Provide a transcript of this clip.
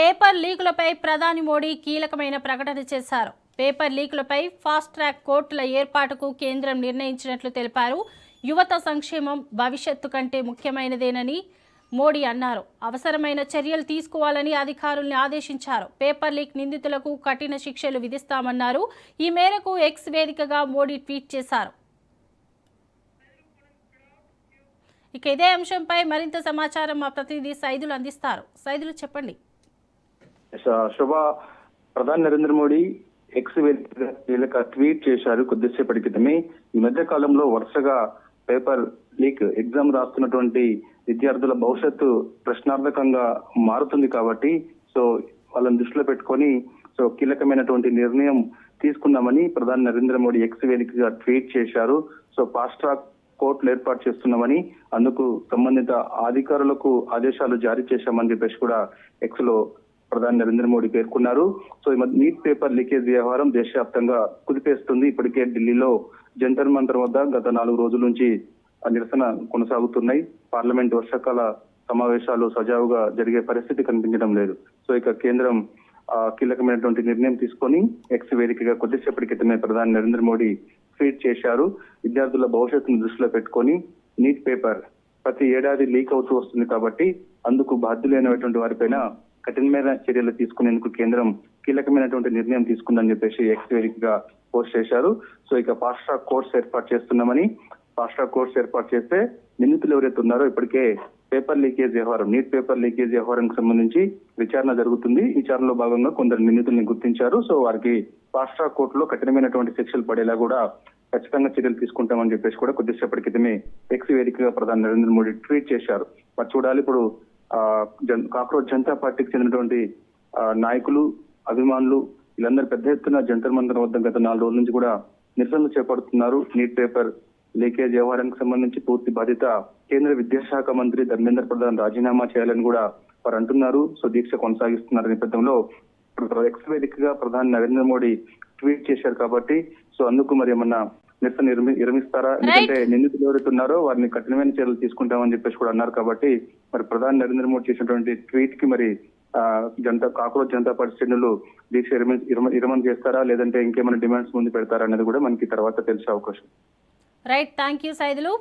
Paper లీకులపై ప్రధాని మోడీ కీలకమైన ప్రకటన చేశారు. పేపర్ లీకులపై ఫాస్ట్ ట్రాక్ కోర్టుల ఏర్పాటుకు కేంద్రం నిర్ణయించినట్లు తెలిపారు. యువత సంక్షేమం భవిష్యత్తు కంటే ముఖ్యమైనదేనని మోడీ అన్నారు. అవసరమైన చర్యలు తీసుకోవాలని అధికారుల్ని ఆదేశించారు. పేపర్ లీక్ నిందితులకు కఠిన శిక్షలు విధిస్తామన్నారు. ఈ మేరకు ఎక్స్ వేదికగా మోడీ ట్వీట్ చేశారు. ఇక ఇదే అంశంపై మరింత సమాచారం మా ప్రతినిధి సైదులు అందిస్తారు. సైదులు చెప్పండి. శుభ ప్రధాని నరేంద్ర మోడీ ఎక్స్ వేదికగా ట్వీట్ చేశారు కొద్దిసేపటి క్రితమే. ఈ మధ్య కాలంలో వరుసగా పేపర్ లీక్ ఎగ్జామ్ రాస్తున్నటువంటి విద్యార్థుల భవిష్యత్తు ప్రశ్నార్థకంగా మారుతుంది కాబట్టి వాళ్ళని దృష్టిలో పెట్టుకొని కీలకమైనటువంటి నిర్ణయం తీసుకున్నామని ప్రధాని నరేంద్ర మోడీ ఎక్స్ వేదికగా ట్వీట్ చేశారు. ఫాస్ట్ ట్రాక్ కోర్టులు ఏర్పాటు చేస్తున్నామని, అందుకు సంబంధిత అధికారులకు ఆదేశాలు జారీ చేశామని చెప్పేసి కూడా ఎక్స్ లో ప్రధాని నరేంద్ర మోడీ పేర్కొన్నారు. ఈ నీట్ పేపర్ లీకేజ్ వ్యవహారం దేశవ్యాప్తంగా కుదిపేస్తుంది. ఇప్పటికే ఢిల్లీలో జంతర్ మంతర్ వద్ద గత 4 రోజుల నుంచి నిరసన కొనసాగుతున్నాయి. పార్లమెంట్ వర్షాకాల సమావేశాలు సజావుగా జరిగే పరిస్థితి కనిపించడం లేదు. ఇక కేంద్రం కీలకమైనటువంటి నిర్ణయం తీసుకొని ఎక్స్ వేదికగా కొద్దిసేపటి క్రితమే ప్రధాని నరేంద్ర మోడీ ట్వీట్ చేశారు. విద్యార్థుల భవిష్యత్తును దృష్టిలో పెట్టుకొని నీట్ పేపర్ ప్రతి ఏడాది లీక్ అవుతూ వస్తుంది కాబట్టి అందుకు బాధ్యులైనటువంటి వారిపైన కఠినమైన చర్యలు తీసుకునేందుకు కేంద్రం కీలకమైనటువంటి నిర్ణయం తీసుకుందని చెప్పేసి ఎక్స్ వేదికగా పోస్ట్ చేశారు. ఇక ఫాస్ట్ ట్రాక్ కోర్ట్స్ ఏర్పాటు చేస్తున్నామని, ఫాస్ట్ ట్రాక్ కోర్ట్స్ ఏర్పాటు చేస్తే నిందితులు ఎవరైతే ఉన్నారో ఇప్పటికే పేపర్ లీకేజ్ వ్యవహారం, నీట్ పేపర్ లీకేజ్ వ్యవహారానికి సంబంధించి విచారణ జరుగుతుంది. విచారణలో భాగంగా కొందరు నిందితుల్ని గుర్తించారు. వారికి ఫాస్ట్ ట్రాక్ కోర్టులో కఠినమైనటువంటి శిక్షలు పడేలా కూడా ఖచ్చితంగా చర్యలు తీసుకుంటామని చెప్పేసి కూడా కొద్దిసేపటి క్రితమే ఎక్స్ వేదికగా ప్రధాని నరేంద్ర మోడీ ట్వీట్ చేశారు. మరి చూడాలి ఇప్పుడు కాక్రోచ్ జనతా పార్టీకి చెందినటువంటి నాయకులు, అభిమానులు వీళ్ళందరూ పెద్ద ఎత్తున జంతర్ మంతర్ వద్ద గత 4 రోజుల నుంచి కూడా నిరసనలు చేపడుతున్నారు. నీట్ పేపర్ లీకేజ్ వ్యవహారానికి సంబంధించి పూర్తి బాధ్యత కేంద్ర విద్యాశాఖ మంత్రి ధర్మేంద్ర ప్రధాన్ రాజీనామా చేయాలని కూడా వారు అంటున్నారు. దీక్ష కొనసాగిస్తున్నారు నేపథ్యంలో ఎక్స్ వేదికగా ప్రధాని నరేంద్ర మోడీ ట్వీట్ చేశారు కాబట్టి అందుకు మరి ఏమన్నా నిరసన విరమిస్తారా? ఎందుకంటే నిందితులు ఎవరైతే ఉన్నారో వారిని కఠినమైన చర్యలు తీసుకుంటామని చెప్పేసి కూడా అన్నారు కాబట్టి మరి ప్రధాని నరేంద్ర మోడీ చేసినటువంటి ట్వీట్ కి మరి కాక్రోచ్ జనతా పార్టీ శ్రేణులు దీక్ష విరమణ చేస్తారా, లేదంటే ఇంకేమైనా డిమాండ్స్ ముందు పెడతారా అనేది కూడా మనకి తర్వాత తెలిసే అవకాశం. Right, thank you Saidulu.